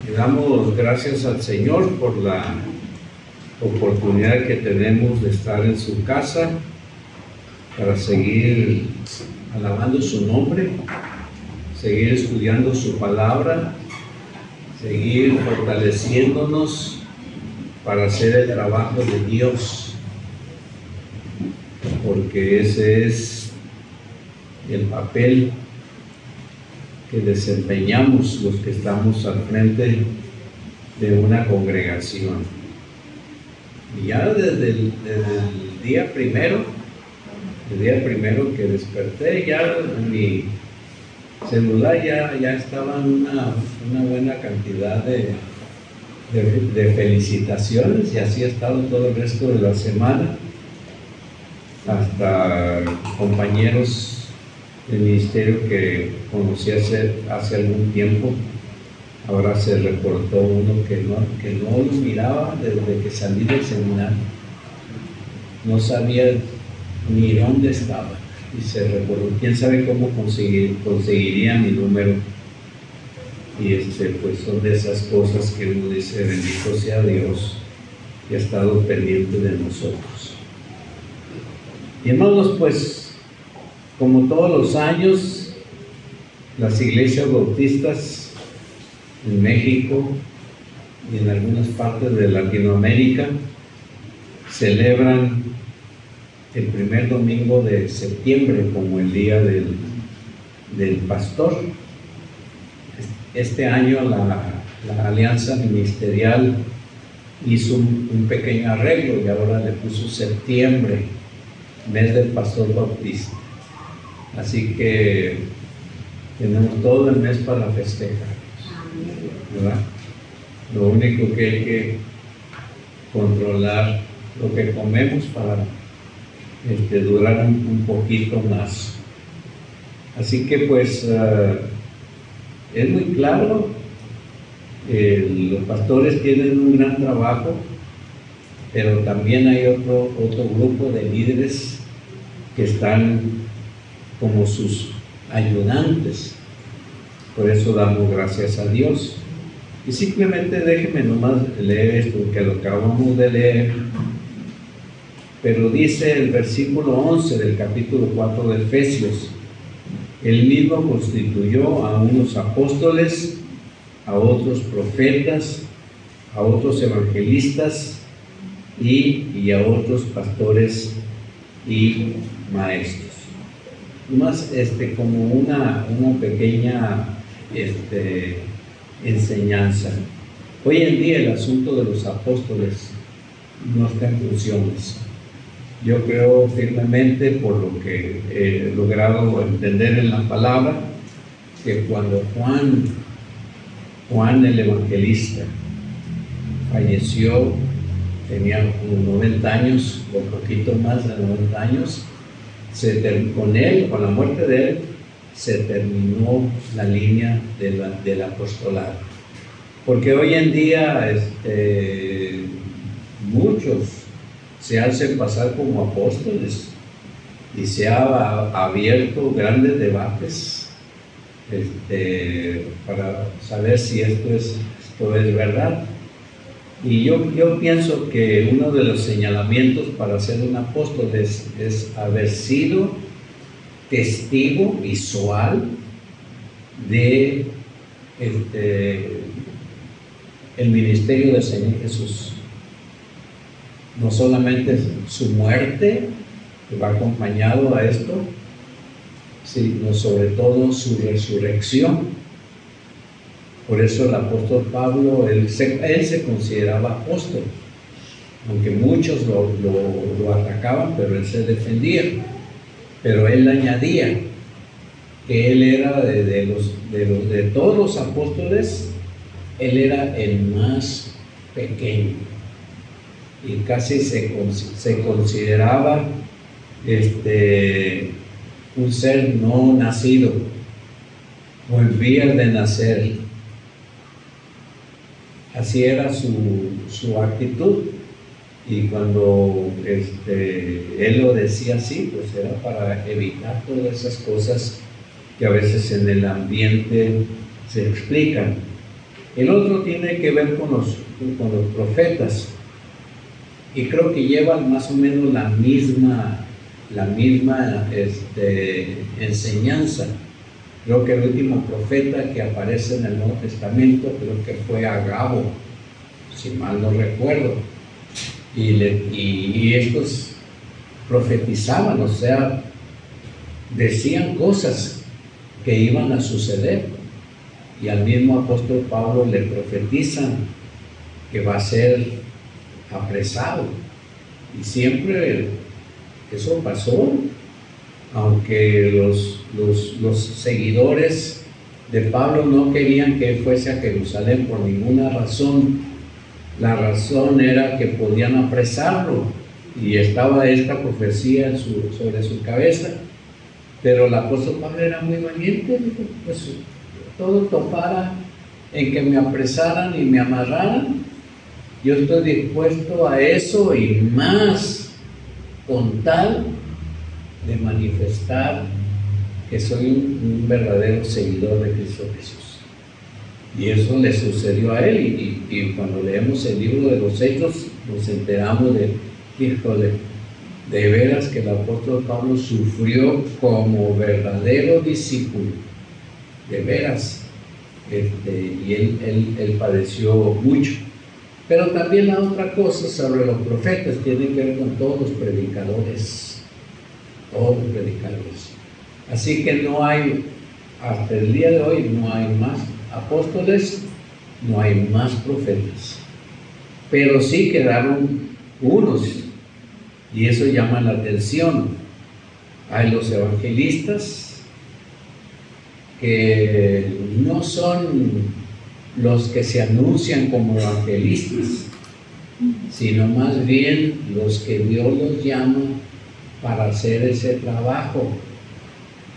Le damos gracias al Señor por la oportunidad que tenemos de estar en su casa para seguir alabando su nombre, seguir estudiando su palabra, seguir fortaleciéndonos para hacer el trabajo de Dios, porque ese es el papel que desempeñamos los que estamos al frente de una congregación. Y ya desde el día primero que desperté, ya en mi celular ya estaban una buena cantidad de felicitaciones, y así ha estado todo el resto de la semana. Hasta compañeros del ministerio que conocí hace algún tiempo, ahora se reportó uno que no lo miraba desde que salí del seminario, no sabía ni dónde estaba, y se reportó. Quién sabe cómo conseguiría mi número. Y pues son de esas cosas que uno dice: bendito sea Dios, que ha estado pendiente de nosotros. Y hermanos, pues como todos los años, las iglesias bautistas en México y en algunas partes de Latinoamérica celebran el primer domingo de septiembre como el día del pastor. Este año la Alianza Ministerial hizo un pequeño arreglo y ahora le puso septiembre, mes del pastor bautista. Así que tenemos todo el mes para festejar, ¿verdad? Lo único que hay que controlar lo que comemos para durar un poquito más. Así que pues es muy claro, los pastores tienen un gran trabajo, pero también hay otro grupo de líderes que están como sus ayudantes. Por eso damos gracias a Dios. Y simplemente déjenme nomás leer esto, que lo acabamos de leer, pero dice el versículo 11 del capítulo 4 de Efesios: Él mismo constituyó a unos apóstoles, a otros profetas, a otros evangelistas y a otros pastores y maestros. Más como una pequeña enseñanza. Hoy en día el asunto de los apóstoles no está en funciones. Yo creo firmemente, por lo que he logrado entender en la palabra, que cuando Juan el evangelista falleció, tenía unos 90 años o poquito más de 90 años, con la muerte de él, se terminó la línea del apostolado. Porque hoy en día muchos se hacen pasar como apóstoles y se ha abierto grandes debates para saber si esto es verdad. Y yo pienso que uno de los señalamientos para ser un apóstol es haber sido testigo visual de el ministerio del Señor Jesús. No solamente su muerte, que va acompañado a esto, sino sobre todo su resurrección. Por eso el apóstol Pablo, él se consideraba apóstol, aunque muchos lo atacaban, pero él se defendía. Pero él añadía que él era de todos los apóstoles, él era el más pequeño, y casi se consideraba un ser no nacido o en vías de nacer. Así era su actitud, y cuando él lo decía así, pues era para evitar todas esas cosas que a veces en el ambiente se explican. El otro tiene que ver con los profetas, y creo que llevan más o menos la misma enseñanza. Creo que el último profeta que aparece en el Nuevo Testamento creo que fue Agabo, si mal no recuerdo, y estos profetizaban, o sea, decían cosas que iban a suceder, y al mismo apóstol Pablo le profetizan que va a ser apresado, y siempre eso pasó, aunque los seguidores de Pablo no querían que él fuese a Jerusalén por ninguna razón. La razón era que podían apresarlo, y estaba esta profecía sobre su cabeza. Pero el apóstol Pablo era muy valiente, dijo, pues todo topara en que me apresaran y me amarraran, yo estoy dispuesto a eso y más, con tal de manifestar que soy un verdadero seguidor de Cristo Jesús. Y eso le sucedió a él, y cuando leemos el libro de los Hechos nos enteramos de veras que el apóstol Pablo sufrió como verdadero discípulo, de veras, y él padeció mucho. Pero también la otra cosa sobre los profetas tiene que ver con todos los predicadores, así que no hay, hasta el día de hoy no hay más apóstoles, no hay más profetas, pero sí quedaron unos, y eso llama la atención. Hay los evangelistas, que no son los que se anuncian como evangelistas, sino más bien los que Dios los llama para hacer ese trabajo,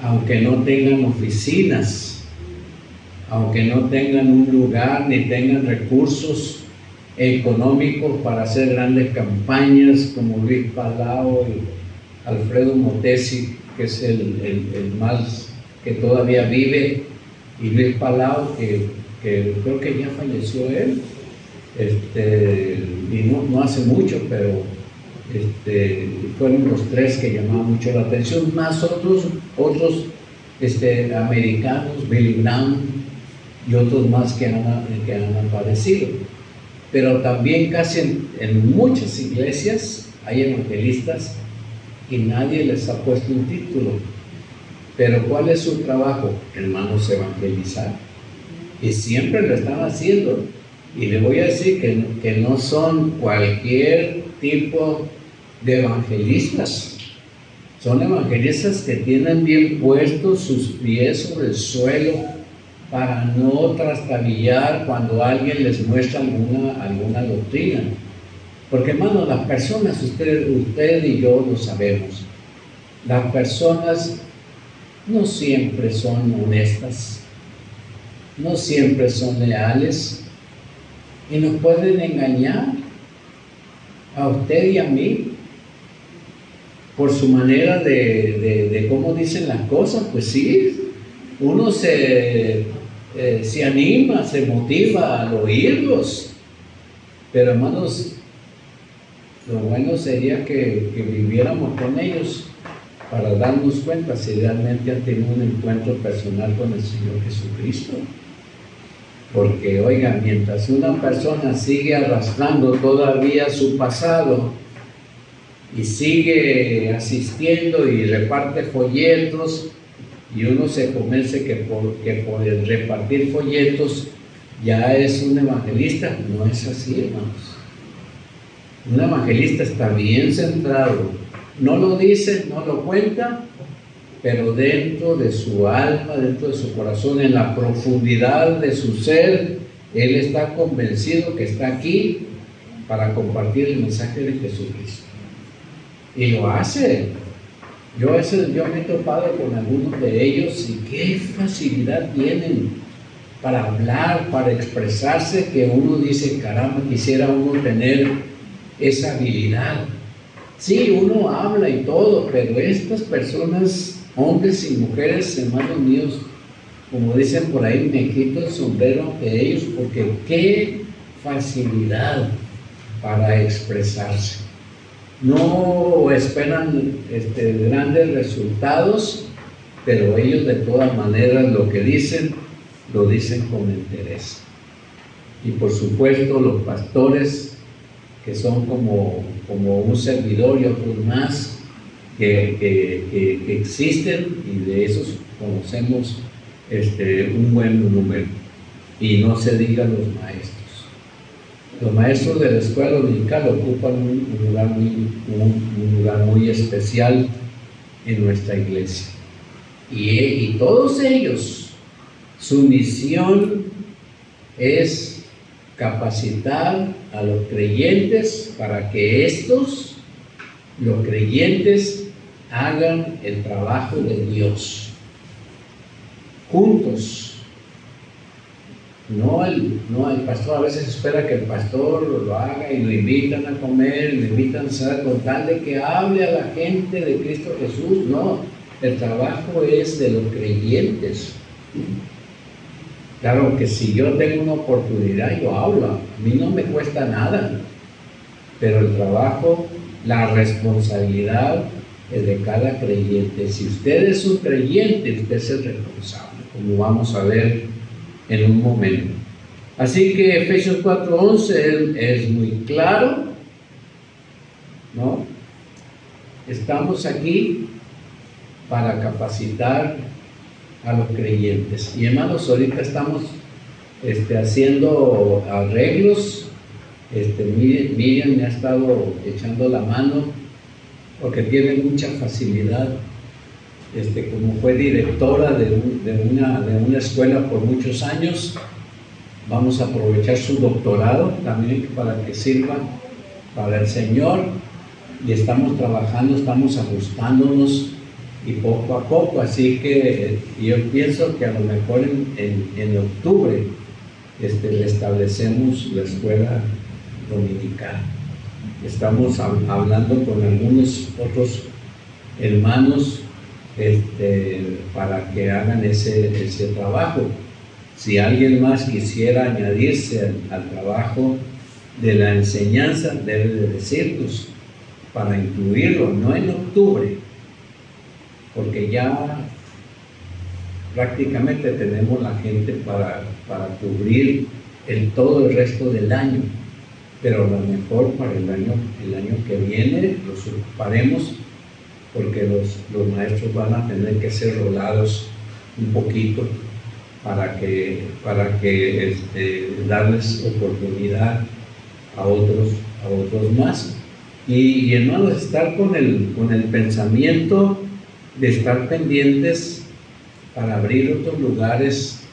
aunque no tengan oficinas, aunque no tengan un lugar ni tengan recursos económicos para hacer grandes campañas como Luis Palau y Alfredo Motesi, que es el más que todavía vive, y Luis Palau, que creo que ya falleció él, y no hace mucho, pero fueron los tres que llamaban mucho la atención, más otros americanos, Billy Graham y otros más que han aparecido. Pero también casi en muchas iglesias hay evangelistas y nadie les ha puesto un título. Pero ¿cuál es su trabajo? Hermanos, evangelizar. Y siempre lo están haciendo. Y le voy a decir que no son cualquier tipo de evangelistas. Son evangelistas que tienen bien puestos sus pies sobre el suelo para no trastabillar cuando alguien les muestra alguna doctrina. Porque, hermano, las personas, usted y yo lo sabemos, las personas no siempre son honestas, no siempre son leales, y nos pueden engañar a usted y a mí por su manera de cómo dicen las cosas. Pues sí, uno se anima, se motiva al oírlos, pero hermanos, lo bueno sería que viviéramos con ellos para darnos cuenta si realmente han tenido un encuentro personal con el Señor Jesucristo. Porque, oiga, mientras una persona sigue arrastrando todavía su pasado y sigue asistiendo y reparte folletos, y uno se convence que por el repartir folletos ya es un evangelista, no es así, hermanos. Un evangelista está bien centrado, no lo dice, no lo cuenta, pero dentro de su alma, dentro de su corazón, en la profundidad de su ser, él está convencido que está aquí para compartir el mensaje de Jesucristo. Y lo hace. Yo me he topado con algunos de ellos, y qué facilidad tienen para hablar, para expresarse, que uno dice, caramba, quisiera uno tener esa habilidad. Sí, uno habla y todo, pero estas personas, hombres y mujeres, hermanos míos, como dicen por ahí, me quito el sombrero de ellos, porque qué facilidad para expresarse. No esperan grandes resultados, pero ellos de todas maneras lo que dicen, lo dicen con interés. Y por supuesto los pastores, que son como un servidor y otros más, que existen, y de esos conocemos un buen número. Y no se diga los maestros. Los maestros de la escuela dominical ocupan un lugar muy especial en nuestra iglesia. Y todos ellos, su misión es capacitar a los creyentes para que estos, los creyentes, hagan el trabajo de Dios juntos. No el pastor a veces espera que el pastor lo haga y lo invitan a comer, lo invitan a hacer con tal de que hable a la gente de Cristo Jesús. No, el trabajo es de los creyentes. Claro que si yo tengo una oportunidad, yo hablo, a mí no me cuesta nada, pero el trabajo, la responsabilidad es de cada creyente. Si usted es un creyente, usted es el responsable, como vamos a ver en un momento. Así que Efesios 4:11 es muy claro, ¿no? Estamos aquí para capacitar a los creyentes. Y hermanos, ahorita estamos haciendo arreglos. Miriam me ha estado echando la mano porque tiene mucha facilidad. Como fue directora de una escuela por muchos años, vamos a aprovechar su doctorado también para que sirva para el Señor. Y estamos trabajando, estamos ajustándonos, y poco a poco, así que yo pienso que a lo mejor en octubre le establecemos la escuela dominical. Estamos hablando con algunos otros hermanos para que hagan ese trabajo. Si alguien más quisiera añadirse al trabajo de la enseñanza, debe de decirnos para incluirlo, no en octubre, porque ya prácticamente tenemos la gente para cubrir todo el resto del año, pero a lo mejor para el año que viene los ocuparemos, porque los maestros van a tener que ser rolados un poquito para que darles oportunidad a otros más. Y hermanos, estar con el pensamiento de estar pendientes para abrir otros lugares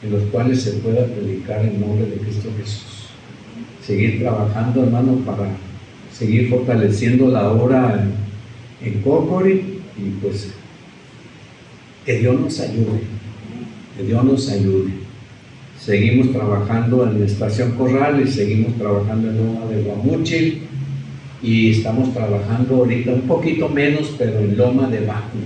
en los cuales se pueda predicar el nombre de Cristo Jesús. Seguir trabajando, hermano, para seguir fortaleciendo la obra en Cocori, y pues que Dios nos ayude, que Dios nos ayude. Seguimos trabajando en la Estación Corral y seguimos trabajando en Loma de Guamuchil, y estamos trabajando ahorita un poquito menos, pero en Loma de Baco.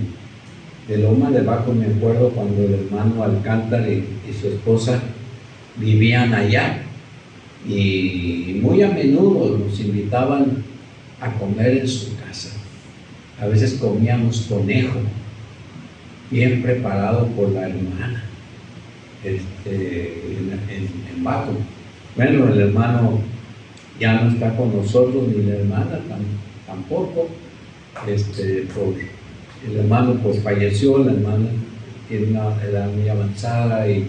De Loma de Baco me acuerdo cuando el hermano Alcántara y su esposa vivían allá, y muy a menudo nos invitaban a comer en su casa. A veces comíamos conejo, bien preparado por la hermana, en Baco. Bueno, el hermano ya no está con nosotros, ni la hermana tampoco. El hermano pues falleció, la hermana tiene una edad muy avanzada, y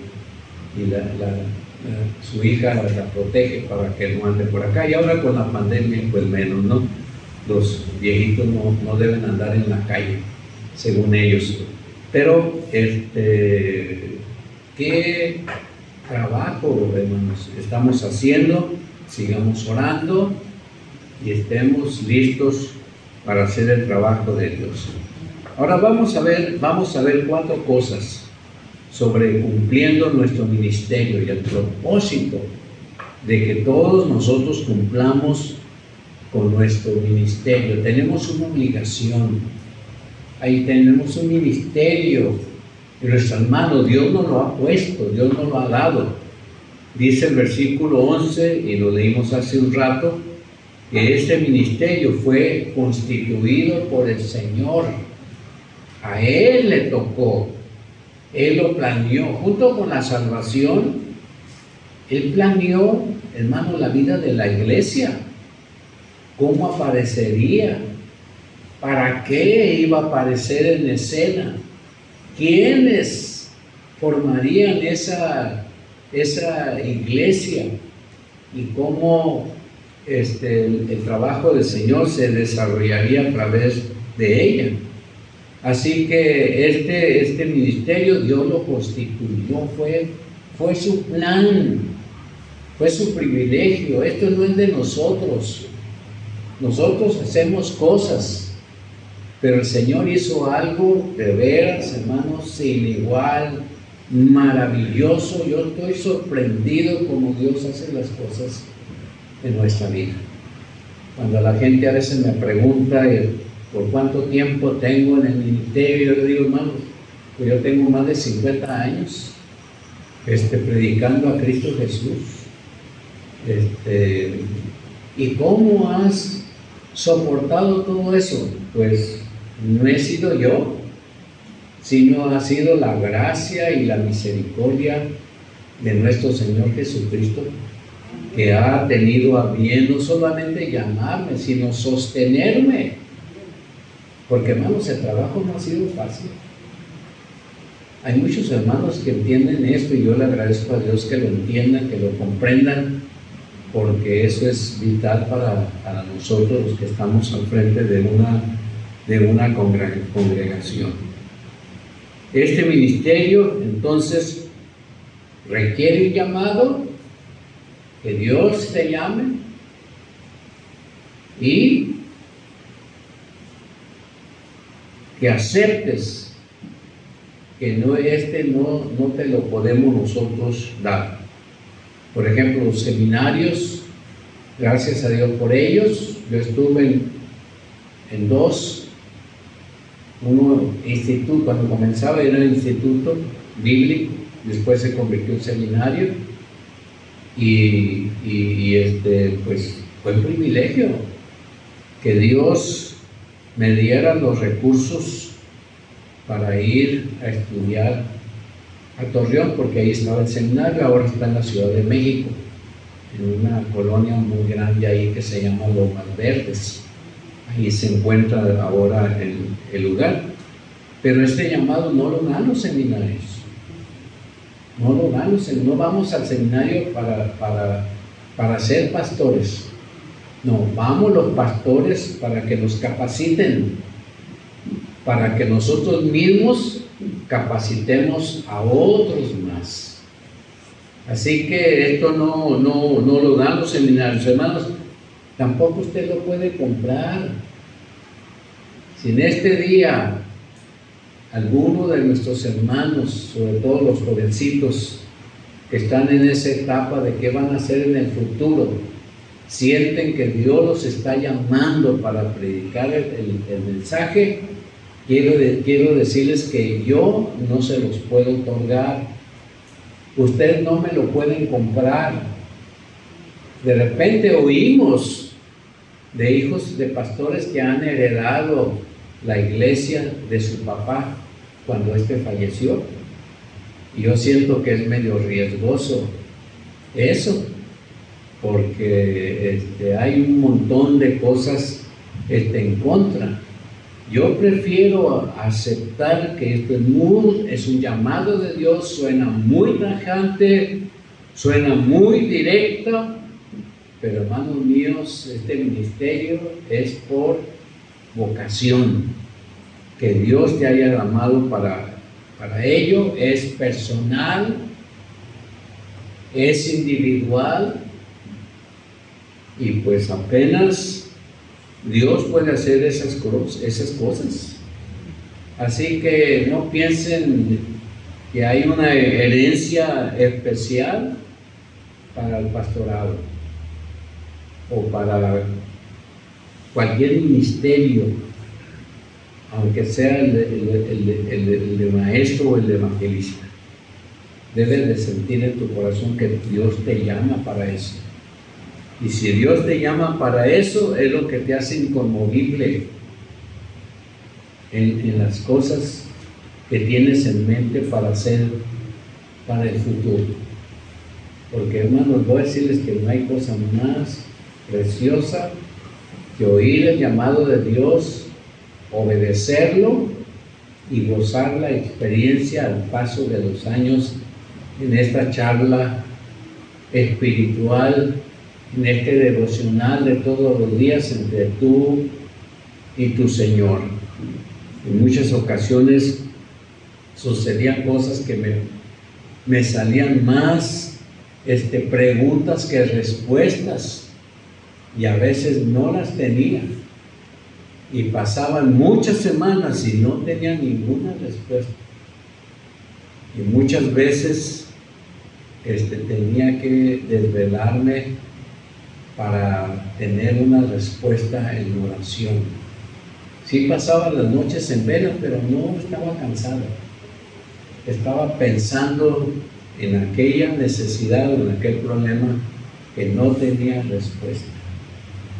su hija la protege para que no ande por acá, y ahora con la pandemia pues menos, ¿no? Los viejitos no deben andar en la calle, según ellos. Pero qué trabajo, hermanos, estamos haciendo. Sigamos orando y estemos listos para hacer el trabajo de Dios. Ahora vamos a ver 4 cosas sobre cumpliendo nuestro ministerio y el propósito de que todos nosotros cumplamos con nuestro ministerio. Tenemos una obligación, ahí tenemos un ministerio Y nuestro hermano, Dios nos lo ha puesto, Dios nos lo ha dado. Dice el versículo 11, y lo leímos hace un rato, que este ministerio fue constituido por el Señor. A Él le tocó, Él lo planeó, junto con la salvación. Él planeó, hermano, la vida de la iglesia, cómo aparecería, para qué iba a aparecer en escena, quiénes formarían esa iglesia y cómo el trabajo del Señor se desarrollaría a través de ella. Así que este ministerio Dios lo constituyó, fue su plan, fue su privilegio. Esto no es de nosotros. Nosotros hacemos cosas, pero el Señor hizo algo de veras, hermanos, sin igual, maravilloso. Yo estoy sorprendido como Dios hace las cosas en nuestra vida. Cuando la gente a veces me pregunta por cuánto tiempo tengo en el ministerio, yo le digo, hermanos, pues yo tengo más de 50 años predicando a Cristo Jesús. ¿Y cómo has soportado todo eso? Pues no he sido yo, sino ha sido la gracia y la misericordia de nuestro Señor Jesucristo, que ha tenido a bien no solamente llamarme, sino sostenerme. Porque, hermanos, el trabajo no ha sido fácil. Hay muchos hermanos que entienden esto, y yo le agradezco a Dios que lo entiendan, que lo comprendan, porque eso es vital para nosotros los que estamos al frente de una congregación. Este ministerio, entonces, requiere un llamado, que Dios te llame, y que aceptes que no te lo podemos nosotros dar. Por ejemplo, los seminarios, gracias a Dios por ellos. Yo estuve en dos. Uno, instituto, cuando comenzaba era el instituto bíblico, después se convirtió en seminario, y pues fue un privilegio que Dios me diera los recursos para ir a estudiar a Torreón, porque ahí estaba el seminario. Ahora está en la Ciudad de México, en una colonia muy grande ahí que se llama Lomas Verdes. Ahí se encuentra ahora el lugar. Pero este llamado no lo dan los seminarios. No lo dan no vamos al seminario para ser pastores. No, vamos los pastores para que nos capaciten, para que nosotros mismos capacitemos a otros más. Así que esto no lo dan los seminarios, hermanos. Tampoco usted lo puede comprar. Si en este día alguno de nuestros hermanos, sobre todo los jovencitos que están en esa etapa de qué van a hacer en el futuro, sienten que Dios los está llamando para predicar el mensaje, quiero decirles que yo no se los puedo otorgar. Ustedes no me lo pueden comprar. De repente oímos de hijos de pastores que han heredado la iglesia de su papá cuando falleció. Y yo siento que es medio riesgoso eso, porque hay un montón de cosas en contra. Yo prefiero aceptar que esto es un llamado de Dios, suena muy tajante, suena muy directo, pero hermanos míos, este ministerio es por vocación, que Dios te haya llamado para ello. Es personal, es individual, y pues apenas Dios puede hacer esas cosas. Así que no piensen que hay una herencia especial para el pastorado o para cualquier ministerio. aunque sea el de maestro o el de evangelista. Debes de sentir en tu corazón que Dios te llama para eso. Y si Dios te llama para eso, es lo que te hace inconmovible en las cosas que tienes en mente para hacer para el futuro. Porque, hermanos, voy a decirles que no hay cosa más preciosa que oír el llamado de Dios, obedecerlo y gozar la experiencia al paso de los años en esta charla espiritual, en este devocional de todos los días entre tú y tu Señor. En muchas ocasiones sucedían cosas que me salían más preguntas que respuestas, y a veces no las tenía, y pasaban muchas semanas y no tenía ninguna respuesta, y muchas veces tenía que desvelarme para tener una respuesta en oración. Sí pasaba las noches en vela, pero no estaba cansado. Estaba pensando en aquella necesidad o en aquel problema que no tenía respuesta.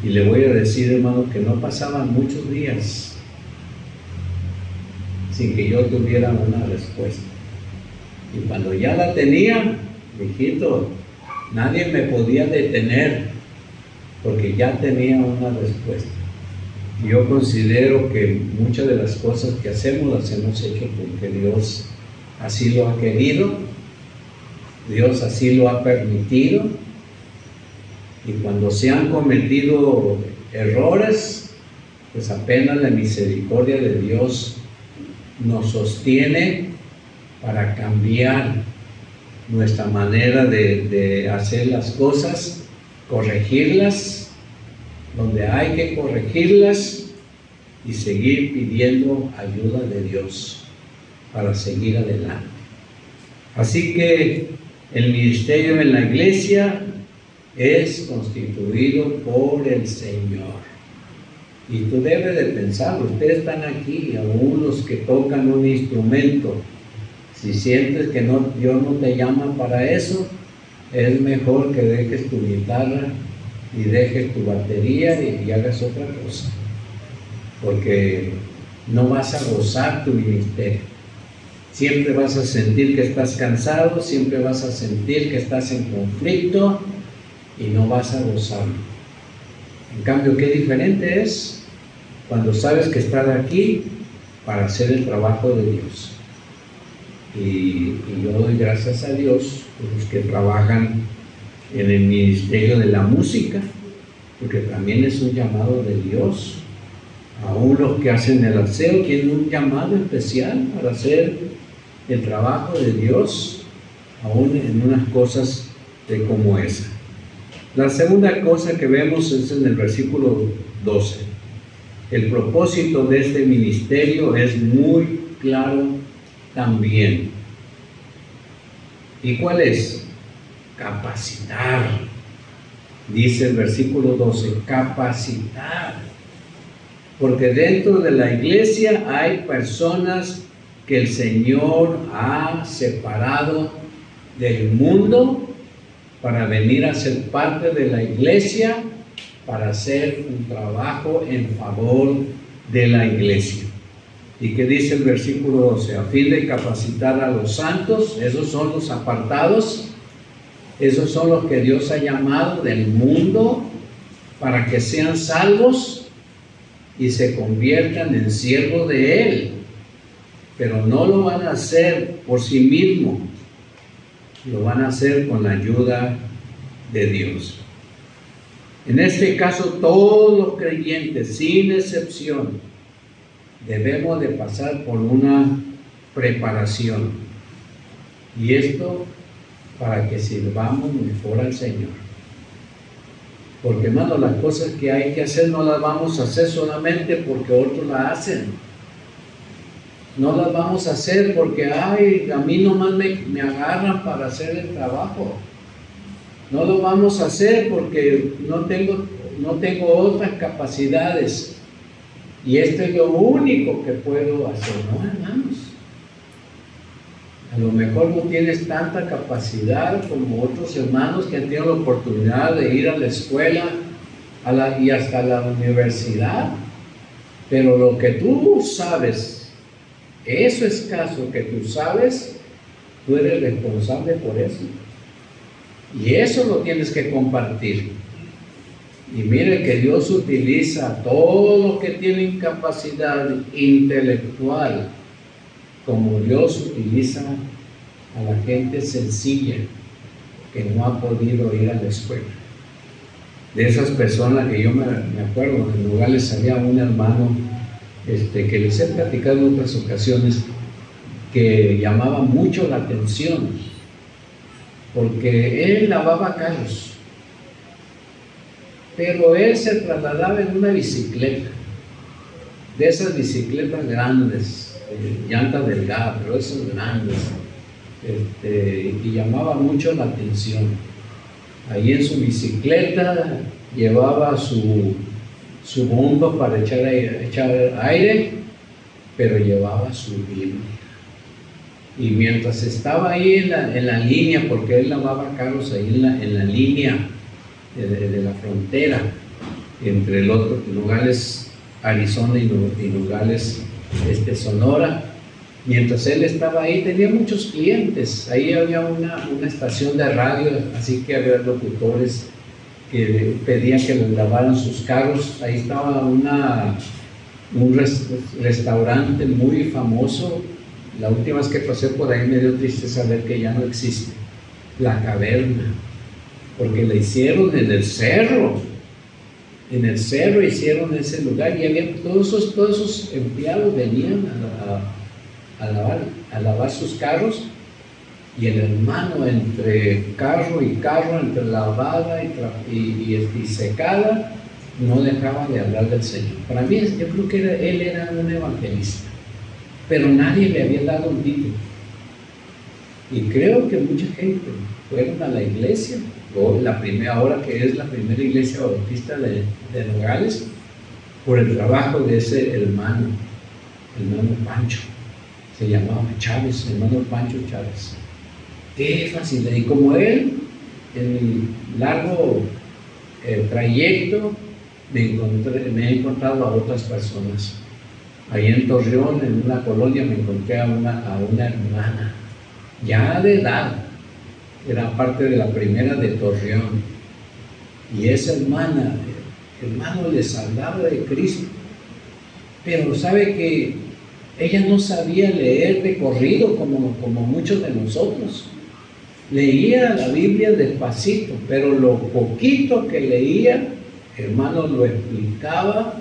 Y le voy a decir, hermano, que no pasaban muchos días sin que yo tuviera una respuesta. Y cuando ya la tenía, hijito, nadie me podía detener, porque ya tenía una respuesta. Y yo considero que muchas de las cosas que hacemos las hemos hecho porque Dios así lo ha querido, Dios así lo ha permitido. Y cuando se han cometido errores, pues apenas la misericordia de Dios nos sostiene para cambiar nuestra manera de hacer las cosas, corregirlas donde hay que corregirlas y seguir pidiendo ayuda de Dios para seguir adelante. Así que el ministerio en la iglesia es constituido por el Señor. Y tú debes de pensar, ustedes están aquí, aún los que tocan un instrumento. Si sientes que Dios no te llama para eso, es mejor que dejes tu guitarra y dejes tu batería y hagas otra cosa, porque no vas a gozar tu ministerio. Siempre vas a sentir que estás cansado, siempre vas a sentir que estás en conflicto y no vas a gozarlo. En cambio, qué diferente es cuando sabes que estás aquí para hacer el trabajo de Dios. Y yo doy gracias a Dios por los que trabajan en el ministerio de la música, porque también es un llamado de Dios. Aún los que hacen el aseo tienen un llamado especial para hacer el trabajo de Dios, aún en unas cosas como esa. La segunda cosa que vemos es en el versículo 12. El propósito de este ministerio es muy claro también. ¿Y cuál es? Capacitar. Dice el versículo 12, capacitar. Porque dentro de la iglesia hay personas que el Señor ha separado del mundo para venir a ser parte de la iglesia, para hacer un trabajo en favor de la iglesia. ¿Y qué dice el versículo 12? A fin de capacitar a los santos, esos son los apartados, esos son los que Dios ha llamado del mundo para que sean salvos y se conviertan en siervos de Él. Pero no lo van a hacer por sí mismos, lo van a hacer con la ayuda de Dios. En este caso, todos los creyentes, sin excepción, debemos de pasar por una preparación. Y esto para que sirvamos mejor al Señor. Porque, hermano, las cosas que hay que hacer no las vamos a hacer solamente porque otros las hacen. No las vamos a hacer porque, a mí nomás me agarran para hacer el trabajo. No lo vamos a hacer porque no tengo otras capacidades. y esto es lo único que puedo hacer. No, hermanos, a lo mejor no tienes tanta capacidad como otros hermanos que han tenido la oportunidad de ir a la escuela y hasta la universidad, pero lo que tú sabes, eso escaso que tú sabes, tú eres responsable por eso, y eso lo tienes que compartir. Y mire que Dios utiliza a todos los que tienen capacidad intelectual, como Dios utiliza a la gente sencilla que no ha podido ir a la escuela. De esas personas que yo me acuerdo, en Nogales había un hermano que les he platicado en otras ocasiones, que llamaba mucho la atención, porque él lavaba carros, pero él se trasladaba en una bicicleta, de esas bicicletas grandes, llantas delgadas, pero esas grandes, y llamaba mucho la atención. Ahí en su bicicleta llevaba su bomba para echar aire, pero llevaba su Biblia. Y mientras estaba ahí en la línea, porque él lavaba carros ahí en la línea de la frontera entre Nogales, Arizona y Nogales, Sonora. Mientras él estaba ahí, tenía muchos clientes. Ahí había una estación de radio, así que había locutores que pedían que les lavaran sus carros. Ahí estaba un restaurante muy famoso. La última vez que pasé por ahí me dio triste saber que ya no existe. La Caverna, porque la hicieron en el cerro. En el cerro hicieron ese lugar, y había todos esos empleados venían a lavar sus carros, y el hermano entre carro y carro, entre lavada y secada, no dejaba de hablar del Señor. Para mí, yo creo que él era un evangelista, pero nadie le había dado un título. Y creo que mucha gente fueron a la iglesia, o ahora que es la primera iglesia bautista de Nogales, por el trabajo de ese hermano Pancho. Se llamaba Chávez, hermano Pancho Chávez. Qué facilidad. Y como él, en mi largo trayecto, me he encontrado a otras personas. Ahí en Torreón, en una colonia, me encontré a una hermana, ya de edad, era parte de la primera de Torreón. Y esa hermano, les hablaba de Cristo, pero sabe que ella no sabía leer de corrido como muchos de nosotros. Leía la Biblia despacito, pero lo poquito que leía, hermano, lo explicaba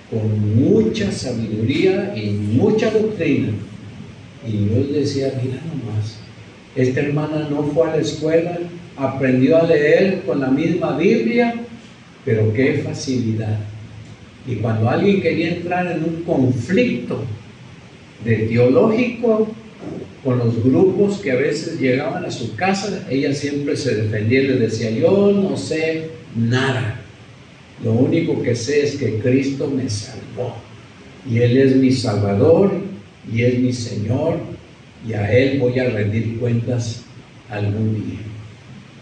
con mucha sabiduría y mucha doctrina. Y yo decía, mira nomás, esta hermana no fue a la escuela, aprendió a leer con la misma Biblia, pero qué facilidad. Y cuando alguien quería entrar en un conflicto teológico con los grupos que a veces llegaban a su casa, ella siempre se defendía y le decía, yo no sé nada, lo único que sé es que Cristo me salvó, y Él es mi Salvador, y es mi Señor, y a Él voy a rendir cuentas algún día.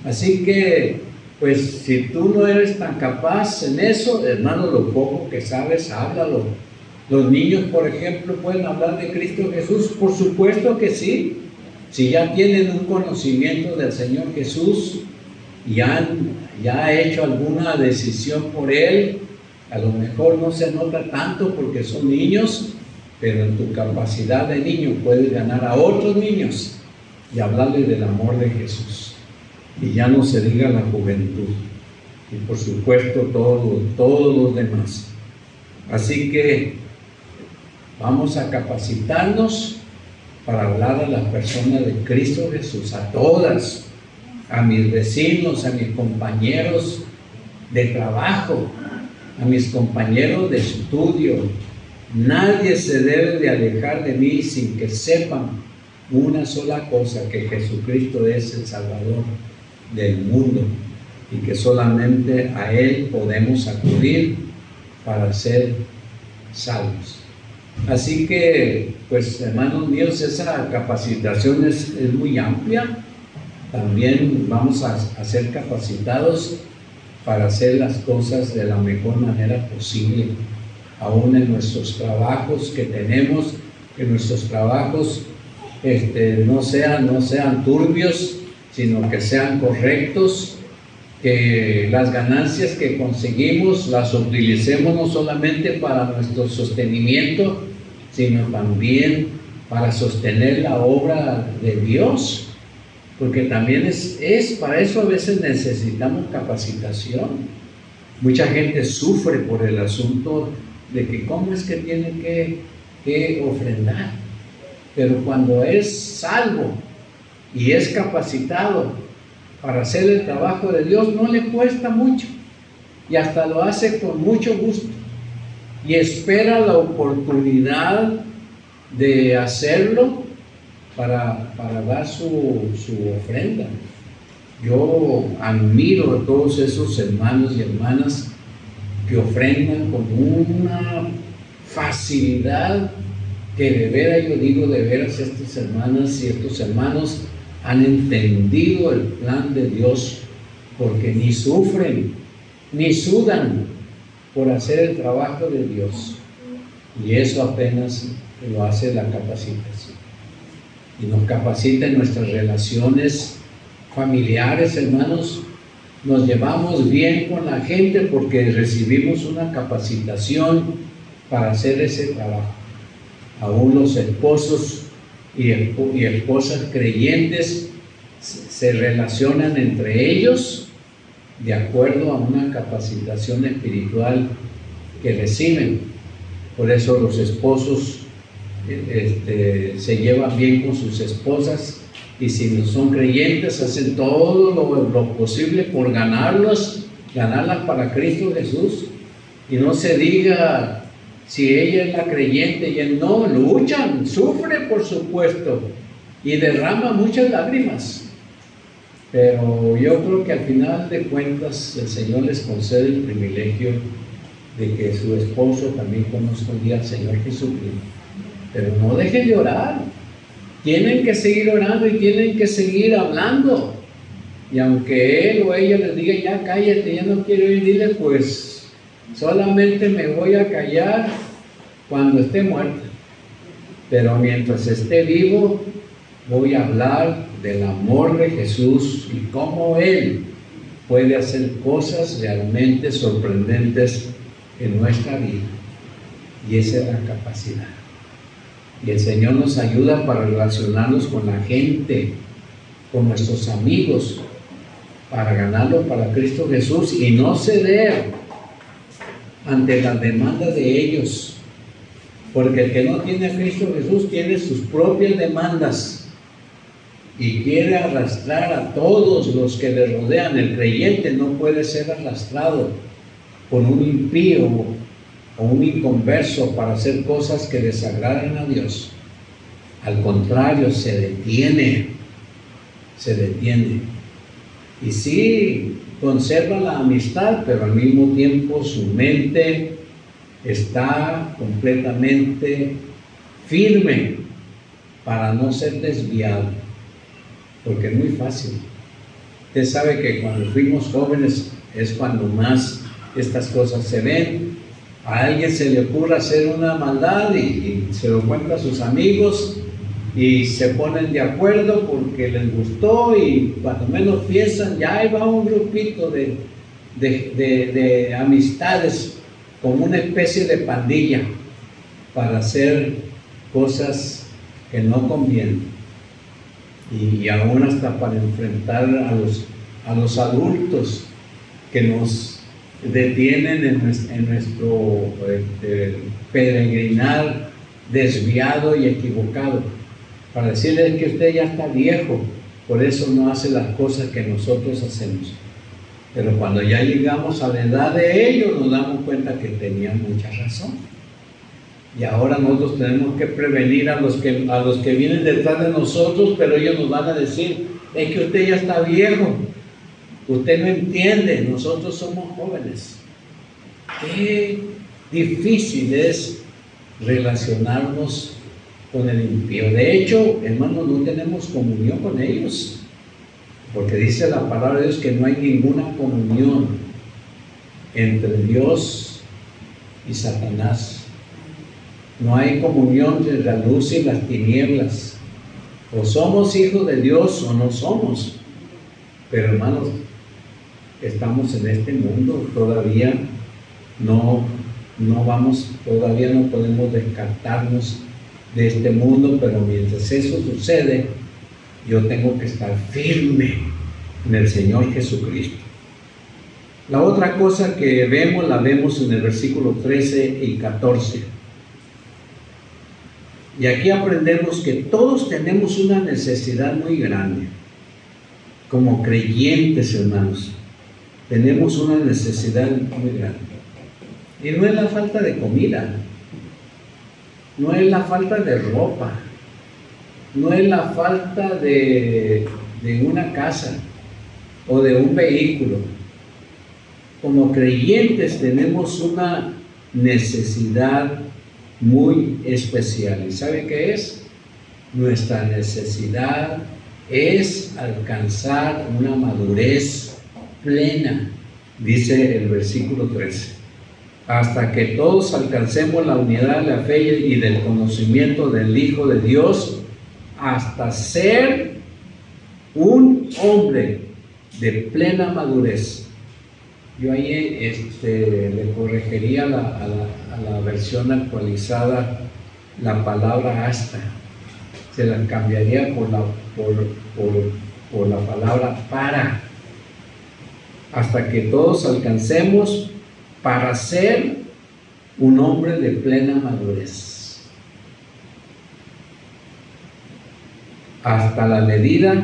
Así que, pues, si tú no eres tan capaz en eso, hermano, lo poco que sabes, háblalo. Los niños, por ejemplo, ¿pueden hablar de Cristo Jesús? Por supuesto que sí. Si ya tienen un conocimiento del Señor Jesús y ya ha hecho alguna decisión por Él, a lo mejor no se nota tanto porque son niños, pero en tu capacidad de niño puedes ganar a otros niños y hablarles del amor de Jesús. Y ya no se diga la juventud. Y por supuesto todos los demás. Así que vamos a capacitarnos para hablar a las personas de Cristo Jesús, a todas, a mis vecinos, a mis compañeros de trabajo, a mis compañeros de estudio. Nadie se debe de alejar de mí sin que sepan una sola cosa, que Jesucristo es el Salvador del mundo y que solamente a Él podemos acudir para ser salvos. Así que, pues, hermanos míos, esa capacitación es muy amplia. También vamos a ser capacitados para hacer las cosas de la mejor manera posible, aún en nuestros trabajos que tenemos, que nuestros trabajos no sean turbios, sino que sean correctos, que las ganancias que conseguimos las utilicemos no solamente para nuestro sostenimiento, sino también para sostener la obra de Dios, porque también para eso a veces necesitamos capacitación. Mucha gente sufre por el asunto de que cómo es que tiene que ofrendar, pero cuando es salvo y es capacitado para hacer el trabajo de Dios, no le cuesta mucho y hasta lo hace con mucho gusto y espera la oportunidad de hacerlo para dar su ofrenda. Yo admiro a todos esos hermanos y hermanas que ofrendan con una facilidad que de veras, yo digo de veras, estas hermanas y estos hermanos han entendido el plan de Dios, porque ni sufren ni sudan por hacer el trabajo de Dios, y eso apenas lo hace la capacitación, y nos capacita en nuestras relaciones familiares, hermanos. Nos llevamos bien con la gente porque recibimos una capacitación para hacer ese trabajo. Aún los esposos y esposas creyentes se relacionan entre ellos de acuerdo a una capacitación espiritual que reciben. Por eso los esposos se llevan bien con sus esposas, y si no son creyentes hacen todo lo posible por ganarlas para Cristo Jesús. Y no se diga si ella es la creyente y él no, luchan, sufre por supuesto y derrama muchas lágrimas, pero yo creo que al final de cuentas el Señor les concede el privilegio de que su esposo también conozca un día al Señor Jesucristo. Pero no dejen de orar, tienen que seguir orando y tienen que seguir hablando, y aunque él o ella les diga ya cállate, ya no quiero ir, dile pues solamente me voy a callar cuando esté muerta, pero mientras esté vivo voy a hablar del amor de Jesús y cómo Él puede hacer cosas realmente sorprendentes en nuestra vida. Y esa es la capacidad. Y el Señor nos ayuda para relacionarnos con la gente, con nuestros amigos, para ganarlo para Cristo Jesús y no ceder ante las demandas de ellos, porque el que no tiene a Cristo Jesús tiene sus propias demandas y quiere arrastrar a todos los que le rodean. El creyente no puede ser arrastrado por un impío o un inconverso para hacer cosas que desagraden a Dios. Al contrario, se detiene y sí conserva la amistad, pero al mismo tiempo su mente está completamente firme para no ser desviado, porque es muy fácil. Usted sabe que cuando fuimos jóvenes es cuando más estas cosas se ven. A alguien se le ocurre hacer una maldad y se lo cuenta a sus amigos y se ponen de acuerdo porque les gustó, y cuando menos piensan ya ahí va un grupito de amistades como una especie de pandilla para hacer cosas que no convienen, y aún hasta para enfrentar a los adultos que nos detienen en nuestro peregrinar desviado y equivocado, para decirles que usted ya está viejo, por eso no hace las cosas que nosotros hacemos. Pero cuando ya llegamos a la edad de ellos nos damos cuenta que tenían mucha razón, y ahora nosotros tenemos que prevenir a los que vienen detrás de nosotros, pero ellos nos van a decir es que usted ya está viejo, usted no entiende, nosotros somos jóvenes. Qué difícil es relacionarnos con el impío. De hecho, hermanos, no tenemos comunión con ellos, porque dice la palabra de Dios que no hay ninguna comunión entre Dios y Satanás. No hay comunión entre la luz y las tinieblas. O somos hijos de Dios o no somos. Pero hermanos, estamos en este mundo, todavía todavía no podemos descartarnos de este mundo, pero mientras eso sucede, yo tengo que estar firme en el Señor Jesucristo. La otra cosa que la vemos en el versículo 13 y 14. Y aquí aprendemos que todos tenemos una necesidad muy grande. Como creyentes, hermanos, tenemos una necesidad muy grande. Y no es la falta de comida, no es la falta de ropa, no es la falta de una casa o de un vehículo. Como creyentes tenemos una necesidad muy especial. ¿Y sabe qué es? Nuestra necesidad es alcanzar una madurez plena, dice el versículo 13. Hasta que todos alcancemos la unidad de la fe y del conocimiento del Hijo de Dios, hasta ser un hombre de plena madurez. Yo ahí le corregiría a la versión actualizada la palabra hasta. Se la cambiaría por la palabra para. Hasta que todos alcancemos para ser un hombre de plena madurez, hasta la medida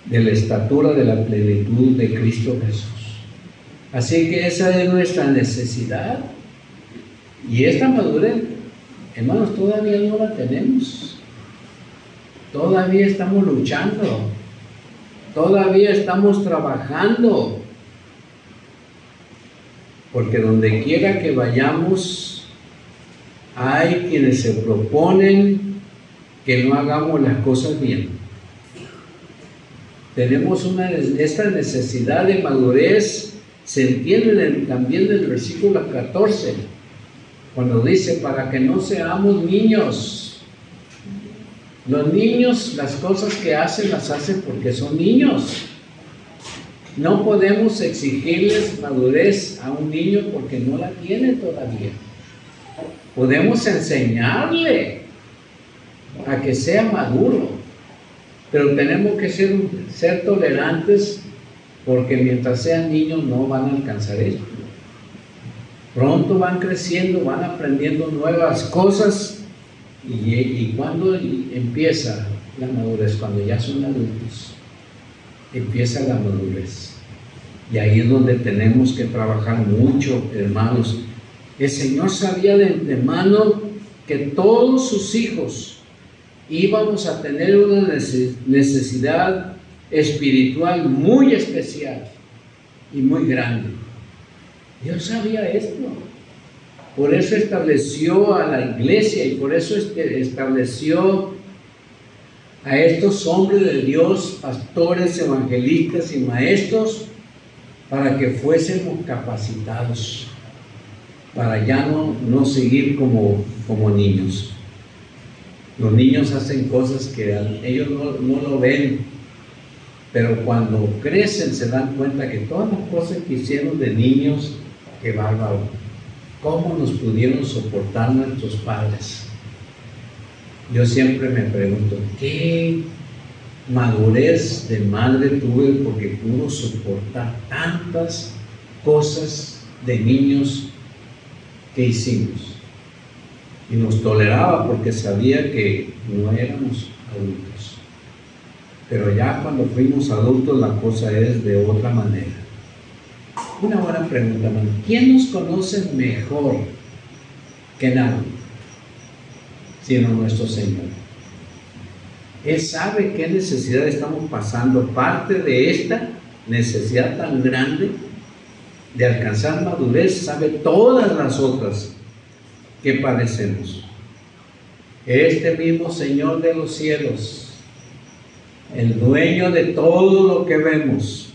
de la estatura de la plenitud de Cristo Jesús. Así que esa es nuestra necesidad, y esta madurez, hermanos, todavía no la tenemos. Todavía estamos luchando, todavía estamos trabajando. Porque donde quiera que vayamos, hay quienes se proponen que no hagamos las cosas bien. Tenemos esta necesidad de madurez, se entiende también en el versículo 14, cuando dice, para que no seamos niños. Los niños, las cosas que hacen, las hacen porque son niños. No podemos exigirles madurez a un niño porque no la tiene todavía. Podemos enseñarle a que sea maduro, pero tenemos que ser tolerantes, porque mientras sean niños no van a alcanzar esto. Pronto van creciendo, van aprendiendo nuevas cosas, y cuando empieza la madurez, cuando ya son adultos, empieza la madurez. Y ahí es donde tenemos que trabajar mucho, hermanos. El Señor sabía de antemano que todos sus hijos íbamos a tener una necesidad espiritual muy especial y muy grande. Dios sabía esto. Por eso estableció a la iglesia, y por eso estableció a estos hombres de Dios, pastores, evangelistas y maestros, para que fuésemos capacitados, para ya no seguir como niños. Los niños hacen cosas que ellos no lo ven, pero cuando crecen se dan cuenta que todas las cosas que hicieron de niños, qué bárbaro, cómo nos pudieron soportar nuestros padres. Yo siempre me pregunto, ¿qué madurez de madre tuve porque pudo soportar tantas cosas de niños que hicimos? Y nos toleraba porque sabía que no éramos adultos. Pero ya cuando fuimos adultos la cosa es de otra manera. Una buena pregunta, hermano. ¿Quién nos conoce mejor que nadie? Sino nuestro Señor. Él sabe qué necesidad estamos pasando. Parte de esta necesidad tan grande de alcanzar madurez, sabe todas las otras ¿qué padecemos? Este mismo Señor de los cielos, el dueño de todo lo que vemos,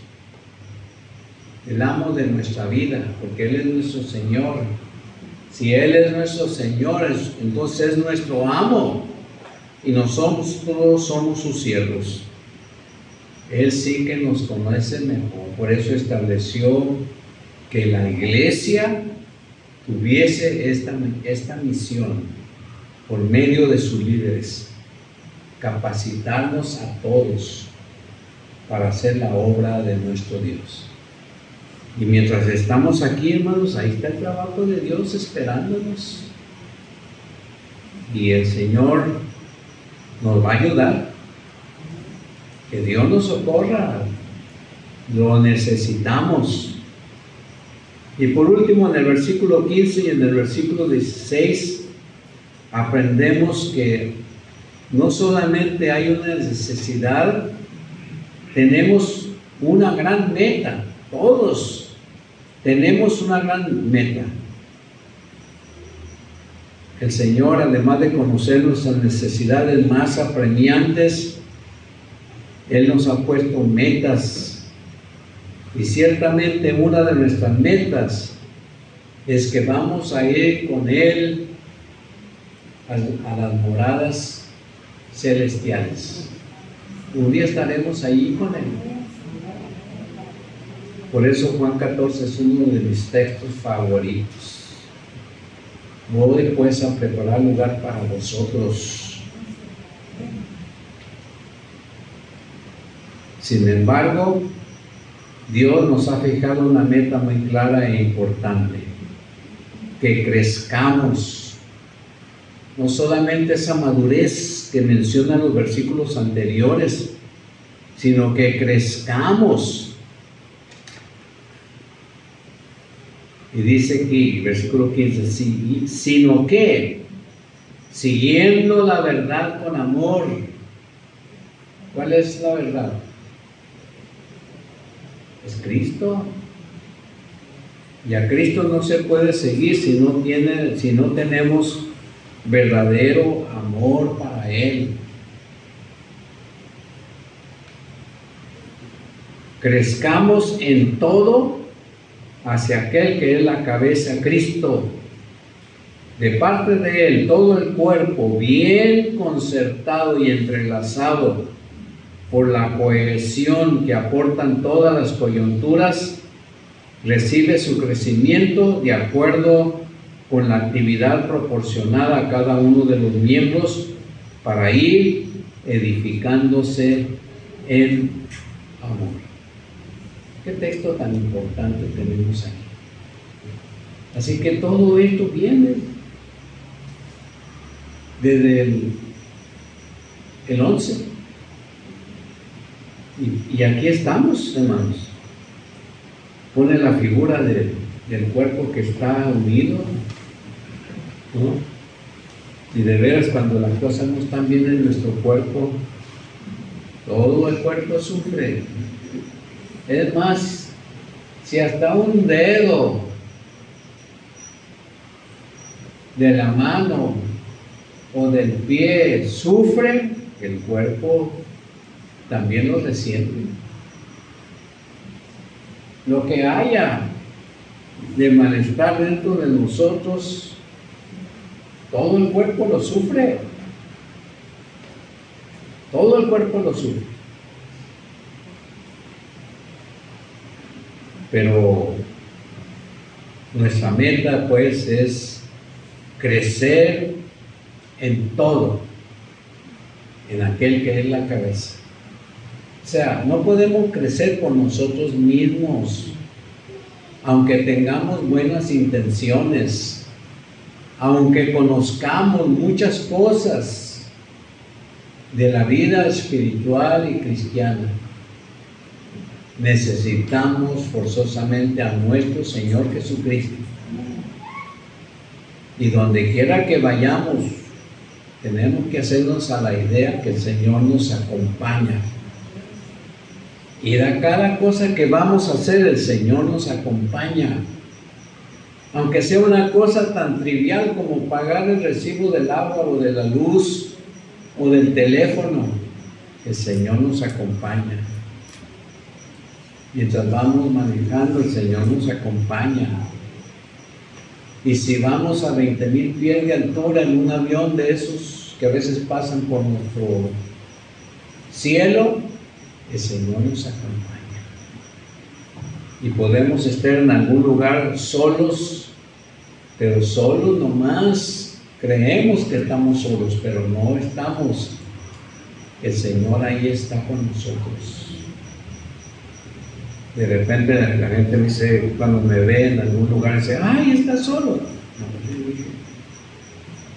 el amo de nuestra vida, porque Él es nuestro Señor. Si Él es nuestro Señor, entonces es nuestro amo, y nosotros todos somos sus siervos. Él sí que nos conoce mejor. Por eso estableció que la iglesia tuviese esta misión por medio de sus líderes, capacitarnos a todos para hacer la obra de nuestro Dios. Y mientras estamos aquí, hermanos, ahí está el trabajo de Dios esperándonos. Y el Señor nos va a ayudar. Que Dios nos socorra. Lo necesitamos. Y por último, en el versículo 15 y en el versículo 16, aprendemos que no solamente hay una necesidad, tenemos una gran meta. Todos tenemos una gran meta. El Señor, además de conocer nuestras necesidades más apremiantes, Él nos ha puesto metas. Y ciertamente una de nuestras metas es que vamos a ir con Él a las moradas celestiales. Un día estaremos ahí con Él. Por eso Juan 14 es uno de mis textos favoritos. Voy pues a preparar lugar para vosotros. Sin embargo, Dios nos ha fijado una meta muy clara e importante: que crezcamos. No solamente esa madurez que mencionan los versículos anteriores, sino que crezcamos. Y dice aquí, versículo 15, sino que, siguiendo la verdad con amor. ¿Cuál es la verdad? Es Cristo. Y a Cristo no se puede seguir si no tenemos verdadero amor para Él. Crezcamos en todo hacia aquel que es la cabeza, Cristo. De parte de Él, todo el cuerpo, bien concertado y entrelazado por la cohesión que aportan todas las coyunturas, recibe su crecimiento de acuerdo con la actividad proporcionada a cada uno de los miembros para ir edificándose en amor. Qué texto tan importante tenemos aquí. Así que todo esto viene desde el 11. Y aquí estamos, hermanos. Pone la figura del cuerpo que está unido, ¿no? Y de veras, cuando las cosas no están bien en nuestro cuerpo, todo el cuerpo sufre. Es más, si hasta un dedo de la mano o del pie sufre, el cuerpo también lo resiente. Lo que haya de malestar dentro de nosotros, todo el cuerpo lo sufre. Todo el cuerpo lo sufre. Pero nuestra meta pues es crecer en todo, en aquel que es la cabeza. O sea, no podemos crecer por nosotros mismos, aunque tengamos buenas intenciones, aunque conozcamos muchas cosas de la vida espiritual y cristiana. Necesitamos forzosamente a nuestro Señor Jesucristo. Y donde quiera que vayamos, tenemos que hacernos a la idea que el Señor nos acompaña. Y de cada cosa que vamos a hacer, el Señor nos acompaña. Aunque sea una cosa tan trivial como pagar el recibo del agua o de la luz o del teléfono, el Señor nos acompaña. Mientras vamos manejando, el Señor nos acompaña. Y si vamos a 20,000 pies de altura en un avión de esos que a veces pasan por nuestro cielo, el Señor nos acompaña. Y podemos estar en algún lugar solos, pero solos nomás. Creemos que estamos solos, pero no estamos. El Señor ahí está con nosotros. De repente la gente me dice, cuando me ve en algún lugar, dice, ¡ay, estás solo!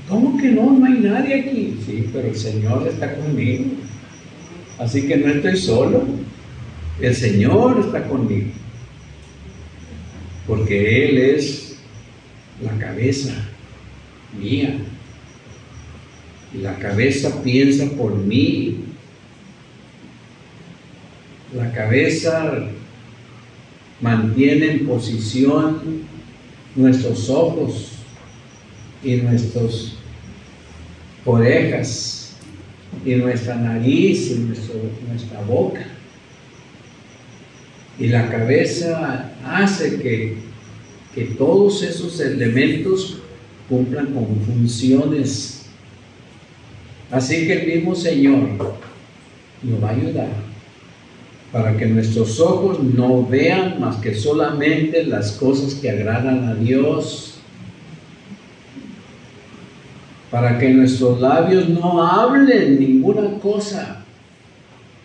¿Cómo que no? No hay nadie aquí. Sí, pero el Señor está conmigo. Así que no estoy solo. El Señor está conmigo. Porque Él es la cabeza mía. Y la cabeza piensa por mí. La cabeza mantiene en posición nuestros ojos y nuestras orejas y nuestra nariz y nuestra boca. Y la cabeza hace que todos esos elementos cumplan con funciones. Así que el mismo Señor nos va a ayudar para que nuestros ojos no vean más que solamente las cosas que agradan a Dios, para que nuestros labios no hablen ninguna cosa,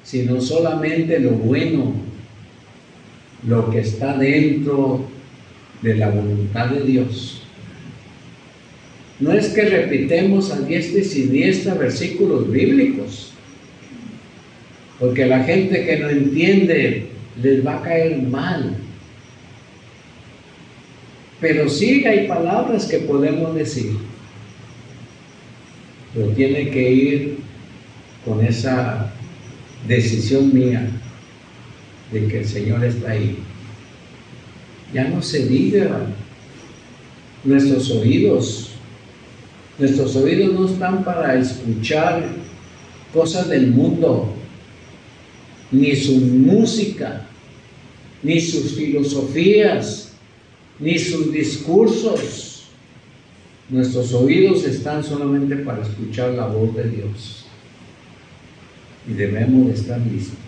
sino solamente lo bueno, lo que está dentro de la voluntad de Dios. No es que repitemos a diestra y siniestra versículos bíblicos, porque la gente que no entiende les va a caer mal. Pero sí hay palabras que podemos decir, pero tiene que ir con esa decisión mía de que el Señor está ahí. Ya no se diga nuestros oídos no están para escuchar cosas del mundo, ni su música, ni sus filosofías, ni sus discursos. Nuestros oídos están solamente para escuchar la voz de Dios. Y debemos de estar listos.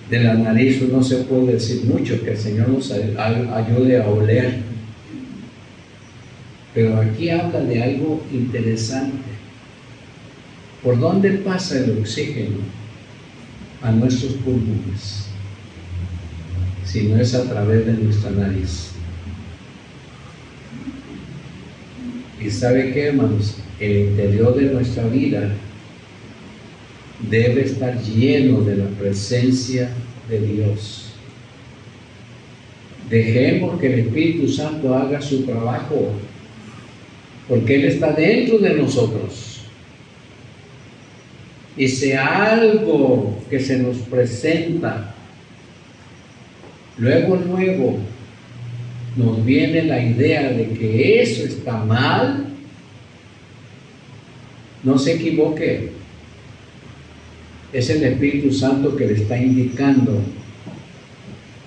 De la nariz no se puede decir mucho, que el Señor nos ayude a oler. Pero aquí habla de algo interesante. ¿Por dónde pasa el oxígeno a nuestros pulmones? Si no es a través de nuestra nariz. ¿Y sabe qué, hermanos? El interior de nuestra vida debe estar lleno de la presencia de Dios. Dejemos que el Espíritu Santo haga su trabajo, porque Él está dentro de nosotros. Y si algo que se nos presenta, luego nos viene la idea de que eso está mal, no se equivoque. Es el Espíritu Santo que le está indicando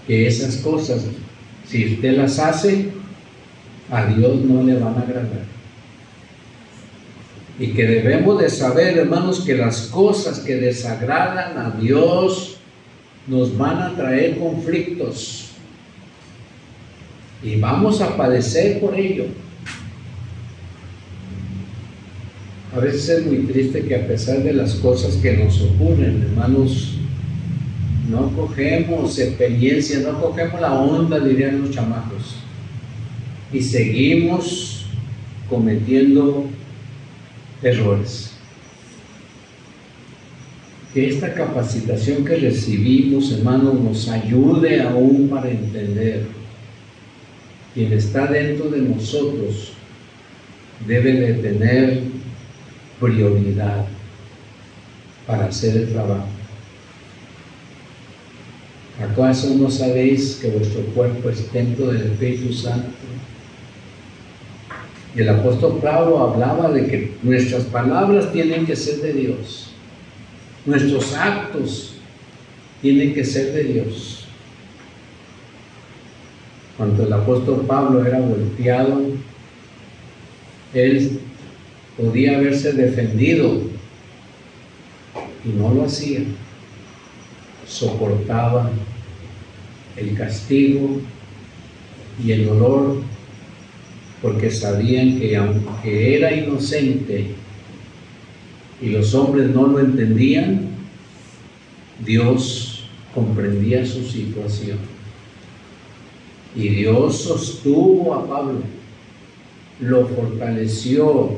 que esas cosas, si usted las hace, a Dios no le van a agradar. Y que debemos de saber, hermanos, que las cosas que desagradan a Dios nos van a traer conflictos. Y vamos a padecer por ello. A veces es muy triste que a pesar de las cosas que nos ocurren, hermanos, no cogemos experiencia, no cogemos la onda, dirían los chamacos, y seguimos cometiendo errores. Que esta capacitación que recibimos, hermanos, nos ayude aún para entender quien está dentro de nosotros debe de tener prioridad para hacer el trabajo. ¿Acaso no sabéis que vuestro cuerpo es templo del Espíritu Santo? Y el apóstol Pablo hablaba de que nuestras palabras tienen que ser de Dios. Nuestros actos tienen que ser de Dios. Cuando el apóstol Pablo era golpeado, él podía haberse defendido y no lo hacía. Soportaba el castigo y el dolor porque sabían que aunque era inocente y los hombres no lo entendían, Dios comprendía su situación. Y Dios sostuvo a Pablo, lo fortaleció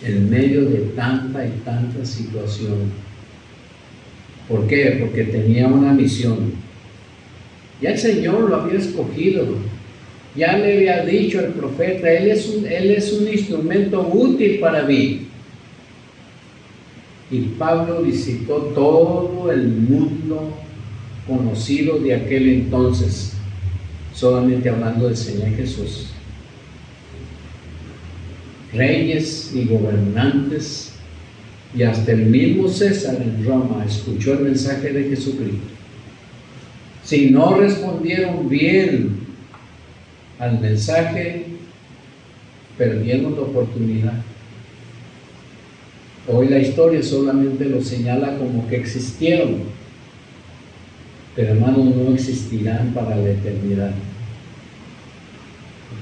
en medio de tanta y tanta situación. ¿Por qué? Porque tenía una misión. Ya el Señor lo había escogido. Ya le había dicho al profeta, Él es un instrumento útil para mí. Y Pablo visitó todo el mundo conocido de aquel entonces, solamente hablando del Señor Jesús. Reyes y gobernantes y hasta el mismo César en Roma escuchó el mensaje de Jesucristo. Si no respondieron bien al mensaje, perdieron la oportunidad. Hoy la historia solamente lo señala como que existieron, pero hermanos, no existirán para la eternidad,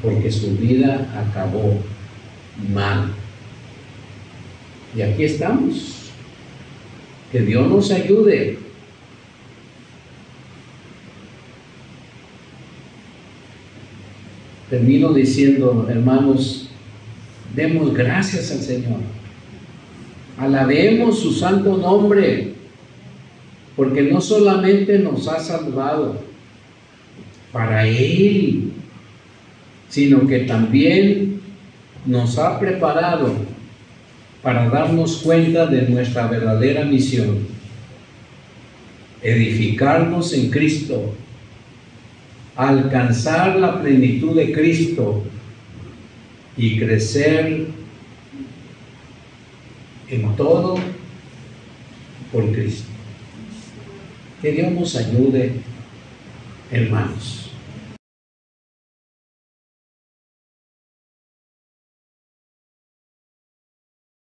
porque su vida acabó mal. Y aquí estamos. Que Dios nos ayude. Termino diciendo, hermanos, demos gracias al Señor. Alabemos su santo nombre, porque no solamente nos ha salvado para Él, sino que también nos ha preparado para darnos cuenta de nuestra verdadera misión: edificarnos en Cristo, alcanzar la plenitud de Cristo y crecer en todo por Cristo. Que Dios nos ayude, hermanos.